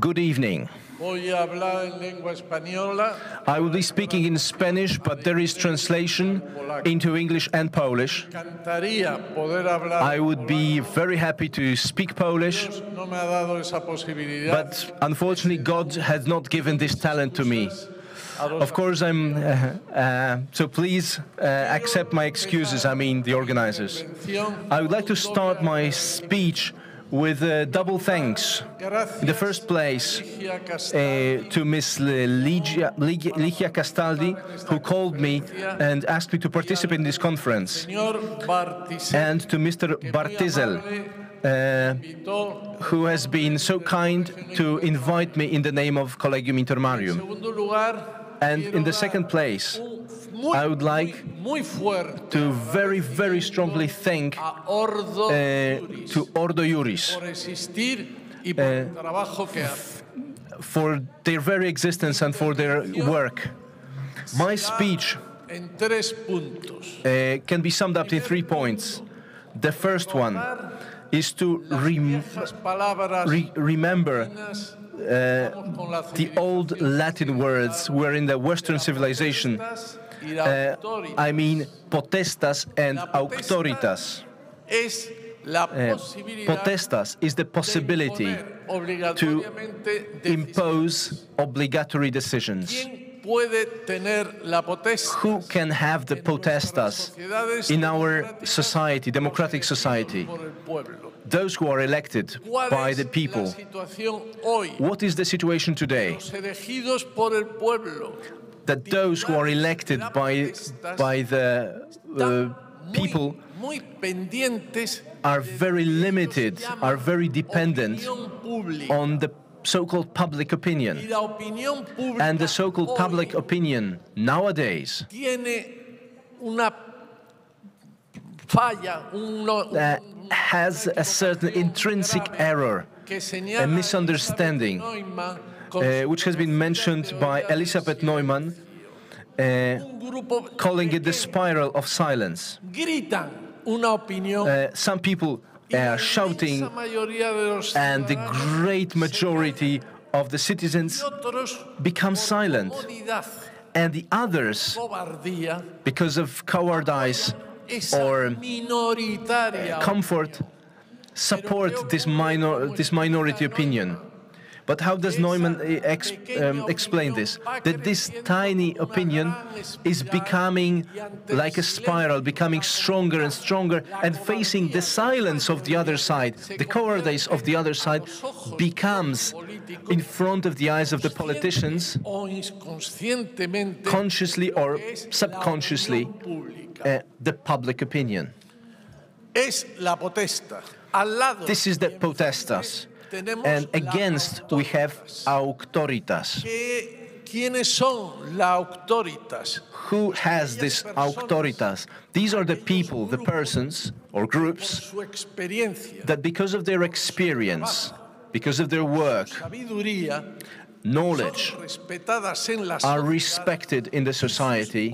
Good evening. I will be speaking in Spanish, but there is translation into English and Polish. I would be very happy to speak Polish, but unfortunately God has not given this talent to me. Of course, so please accept my excuses, I mean the organizers. I would like to start my speech with double thanks. In the first place, to Ms. Ligia Castaldi, who called me and asked me to participate in this conference, and to Mr. Bartyzel, who has been so kind to invite me in the name of Collegium Intermarium. And in the second place, I would like to very, very strongly thank to Ordo Iuris for their very existence and for their work. My speech can be summed up in 3 points. The first one is to remember the old Latin words were in the Western civilization. I mean potestas and auctoritas. Potestas is the possibility to impose obligatory decisions. Who can have the potestas in our society, democratic society? Those who are elected by the people. What is the situation today? That those who are elected by the people are very limited, are very dependent on the so-called public opinion. And the so-called public opinion nowadays has a certain intrinsic error, a misunderstanding, which has been mentioned by Elisabeth Neumann, calling it the spiral of silence. Some people are shouting, and the great majority of the citizens become silent. And the others, because of cowardice or comfort, support this minority opinion. But how does Neumann explain this? That this tiny opinion is becoming like a spiral, becoming stronger and stronger, and facing the silence of the other side, the cowardice of the other side, becomes, in front of the eyes of the politicians, consciously or subconsciously, the public opinion. This is the potestas. And against we have auctoritas. Who has this auctoritas? These are the people, the persons or groups that because of their experience, because of their work, knowledge, are respected in the society,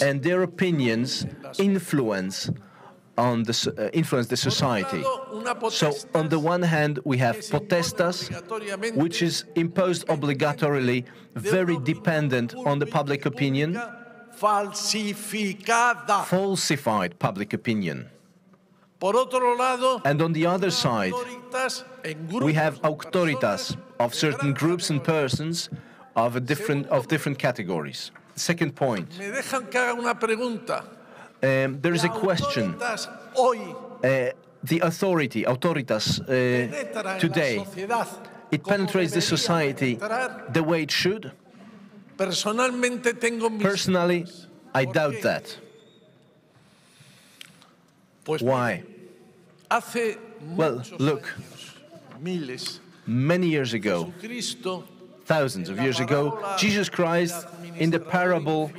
and their opinions influence the society. So, on the one hand, we have potestas, which is imposed obligatorily, very dependent on the public opinion, falsified public opinion. And on the other side, we have auctoritas of certain groups and persons of different categories. Second point. There is a question. The authority, autoritas, today, it penetrates the society the way it should? Personally, I doubt that. Why? Well, look, many years ago, thousands of years ago, Jesus Christ, in the parable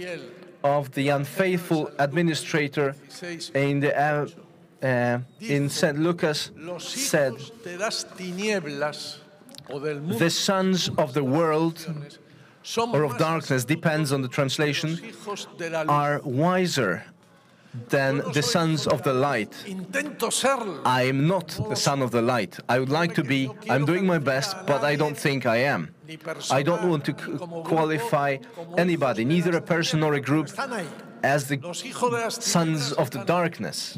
of the unfaithful administrator in St. Lucas said, the sons of the world, or of darkness, depends on the translation, are wiser than the sons of the light. I am not the son of the light. I would like to be. I'm doing my best, but I don't think I am. I don't want to qualify anybody, neither a person nor a group, as the sons of the darkness.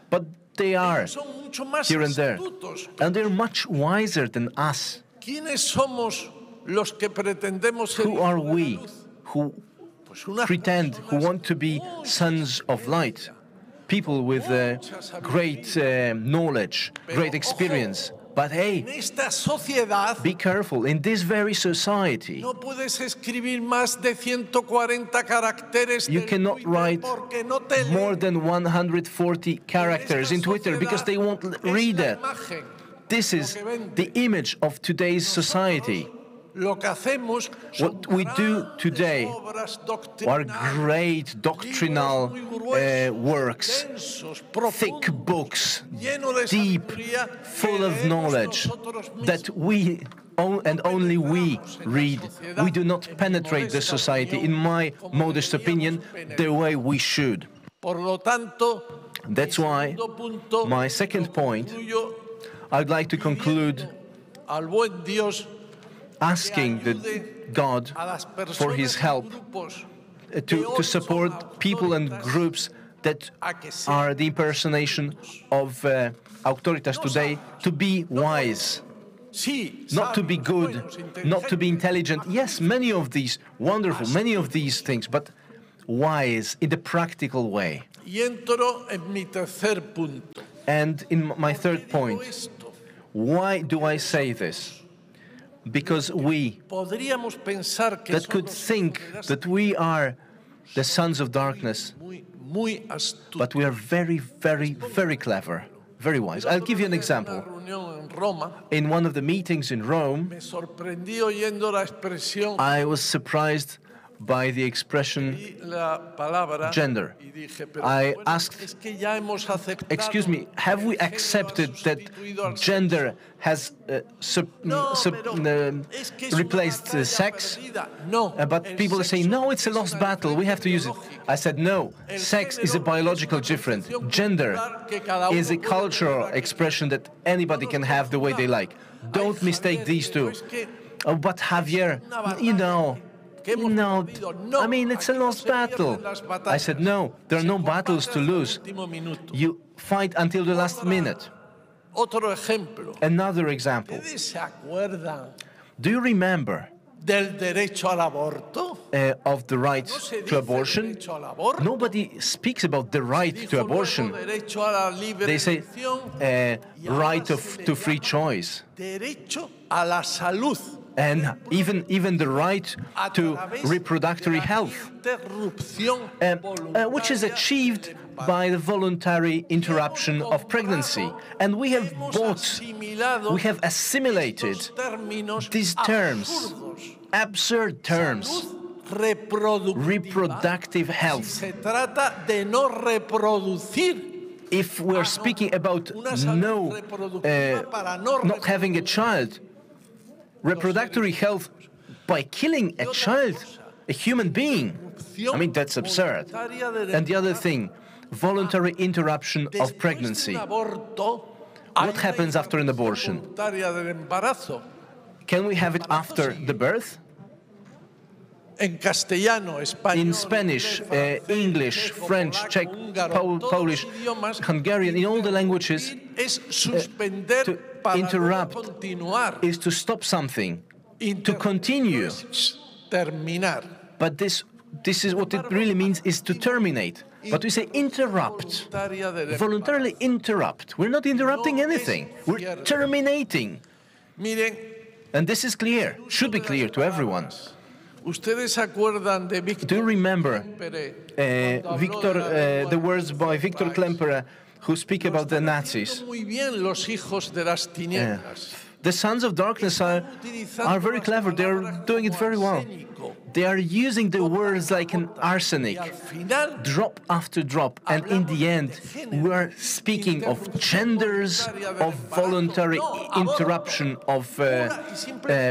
But they are here and there, and they're much wiser than us. Who are we who pretend, who want to be sons of light? People with great knowledge, great experience. But hey, be careful, in this very society, you cannot write more than 140 characters in Twitter because they won't read it. This is the image of today's society. What we do today are great doctrinal works, thick books, deep, full of knowledge, that we and only we read. We do not penetrate the society, in my modest opinion, the way we should. That's why my second point, I'd like to conclude asking God for His help to support people and groups that are the impersonation of auctoritas today, to be wise, not to be good, not to be intelligent. Yes, many of these, wonderful, many of these things, but wise in the practical way. And in my third point, why do I say this? Because we that could think that we are the sons of darkness, but we are very, very, very clever, very wise. I'll give you an example. In one of the meetings in Rome, I was surprised by the expression gender. I asked, excuse me, have we accepted that gender has replaced sex? But people are saying, no, it's a lost battle, we have to use it. I said, no, sex is a biological difference. Gender is a cultural expression that anybody can have the way they like. Don't mistake these two. Oh, but Javier, no, I mean, it's a lost battle. I said, no, there are no battles to lose. You fight until the last minute. Another example. Do you remember of the right to abortion? Nobody speaks about the right to abortion. They say right to free choice. And even the right to reproductive health, which is achieved by the voluntary interruption of pregnancy. And we have assimilated these terms, absurd terms, reproductive health. If we're speaking about not having a child, reproductive health by killing a child, a human being, I mean, that's absurd. And the other thing, voluntary interruption of pregnancy. What happens after an abortion? Can we have it after the birth? In Spanish, English, French, Czech, Polish, Hungarian, in all the languages, to interrupt is to stop something, to continue. But this is what it really means, is to terminate. But we say interrupt, voluntarily interrupt. We're not interrupting anything, we're terminating. And this is clear, should be clear to everyone. Do you remember the words by Victor Klemperer, who speak about the Nazis? The sons of darkness are very clever. They're doing it very well. They are using the words like an arsenic, drop after drop. And in the end, we are speaking of genders, of voluntary interruption of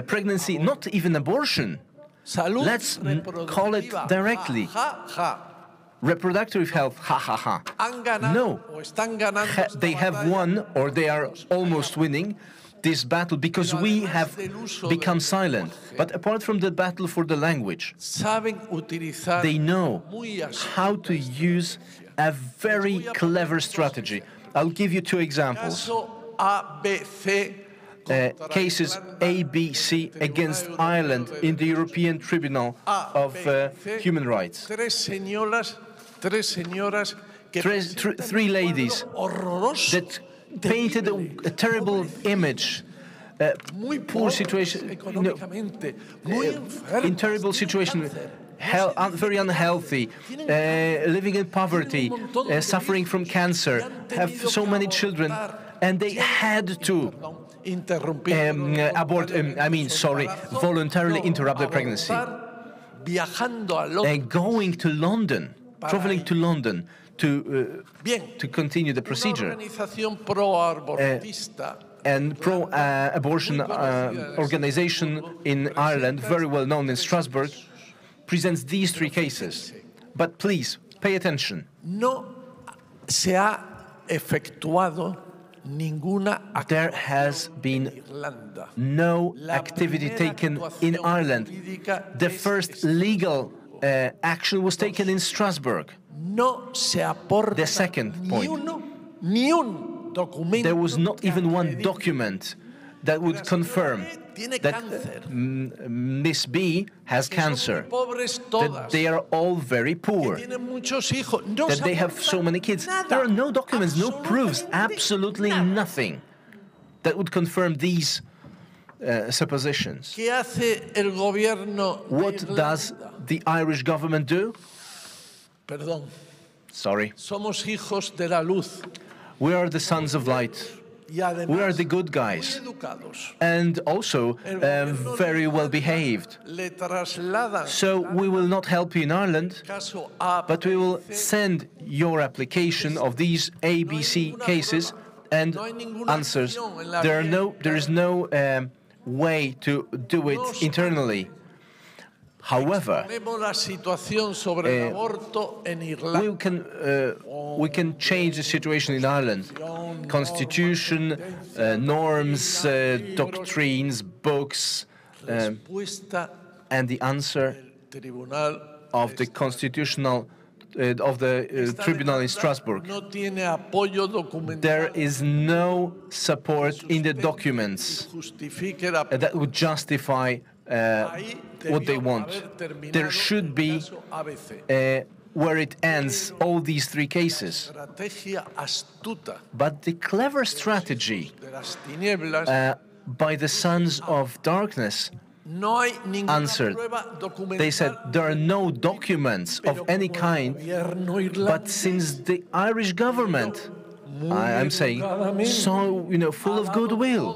pregnancy, not even abortion. Let's call it directly. Reproductive health, ha ha ha. No, they have won, or they are almost winning this battle because we have become silent. But apart from the battle for the language, they know how to use a very clever strategy. I'll give you two examples. Cases A, B, C against Ireland in the European Tribunal of Human Rights. Three ladies that painted a terrible image, poor situation, in terrible situation, very unhealthy, living in poverty, suffering from cancer, have so many children, and they had to voluntarily interrupt the pregnancy. Going to London, traveling to London to continue the procedure. And pro-abortion organization in Ireland, very well known in Strasbourg, presents these three cases. But please, pay attention. There has been no activity taken in Ireland. The first legal action was taken in Strasbourg. The second point, there was not even one document that would confirm that Miss B has cancer, that they are all very poor, that they have so many kids. There are no documents, no proofs, absolutely nothing that would confirm these suppositions. What does the Irish government do? Sorry. We are the sons of light. We are the good guys, and also very well behaved. So we will not help you in Ireland, but we will send your application of these ABC cases and answers. There is no way to we can change the situation in Ireland. Constitution, norms, doctrines, books, and the answer of the constitutional tribunal in Strasbourg. There is no support in the documents that would justify what they want. There should be where it ends all these three cases. But the clever strategy by the sons of darkness answered. They said there are no documents of any kind, but since the Irish government, I'm saying, so, full of goodwill,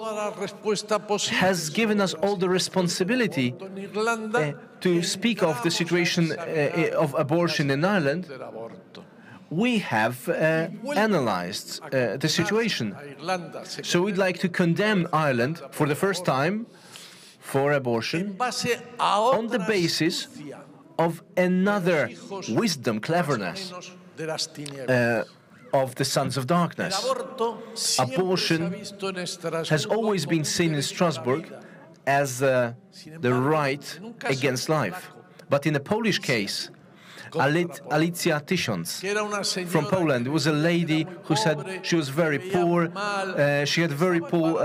has given us all the responsibility to speak of the situation of abortion in Ireland, we have analyzed the situation. So we'd like to condemn Ireland for the first time for abortion on the basis of another wisdom, cleverness of the sons of darkness. Abortion has always been seen in Strasbourg as the right against life. But in a Polish case, Alicja Tysiąc from Poland was a lady who said she was very poor, she had very poor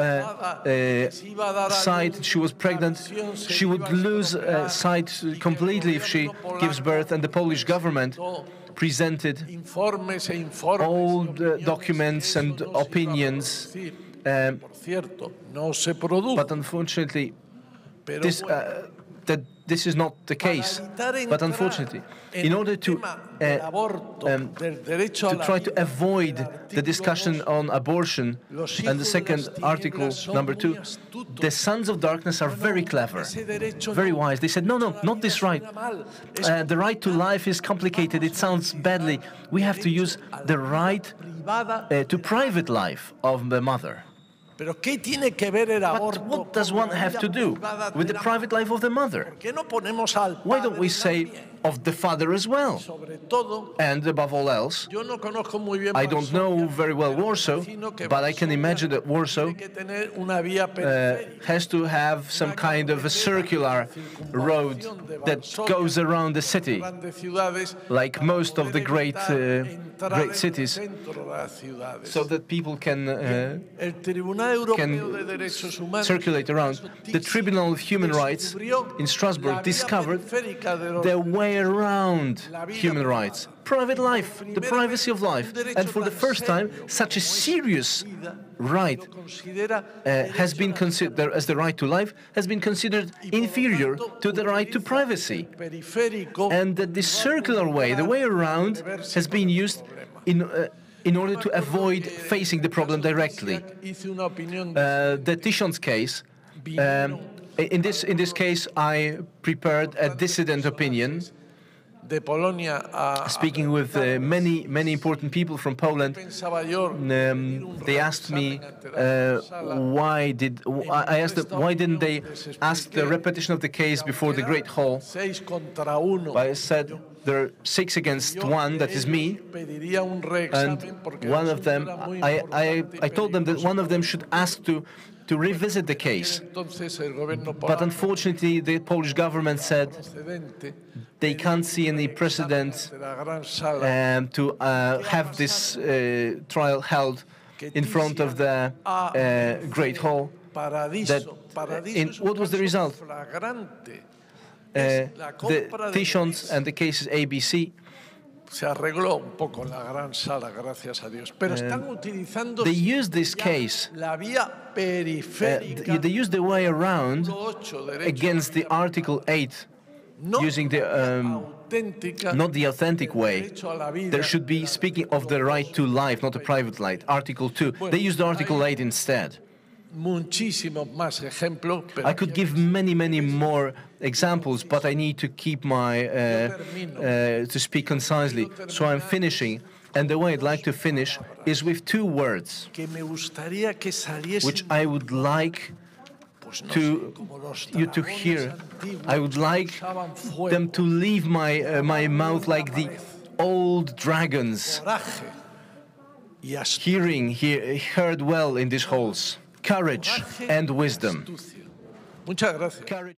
sight, she was pregnant, she would lose sight completely if she gives birth, and the Polish government presented all the documents and opinions, but unfortunately this is not the case. But unfortunately, in order to try to avoid the discussion on abortion and the second article, number 2, the sons of darkness are very clever, very wise. They said, no, not this right. The right to life is complicated. It sounds badly. We have to use the right to private life of the mother. But what does one have to do with the private life of the mother? Why don't we say of the father as well? And above all else, I don't know very well Warsaw, but I can imagine that Warsaw has to have some kind of a circular road that goes around the city, like most of the great cities, so that people can circulate around. The Tribunal of Human Rights in Strasbourg discovered the way around human rights, private life, the privacy of life, and for the first time, such a serious right has been considered as the right to life has been considered inferior to the right to privacy, and that the circular way, the way around, has been used in order to avoid facing the problem directly. The Tysiąc case. In this case, I prepared a dissident opinion. Speaking with many important people from Poland, they asked me why didn't they ask the repetition of the case before the Great Hall? I said there are 6 against 1, that is me, and one of them, I told them that one of them should ask to revisit the case. But unfortunately, the Polish government said they can't see any precedent to have this trial held in front of the Great Hall. What was the result? The Tysiąc and the cases ABC. They use this case, they use the way around against the Article 8, using the not the authentic way. There should be speaking of the right to life, not a private life. Article 2. They used Article 8 instead. I could give many more examples, but I need to keep my to speak concisely. So I'm finishing, and the way I'd like to finish is with 2 words, which I would like you to hear. I would like them to leave my mouth like the old dragons, heard well in these halls. Courage and wisdom. Courage.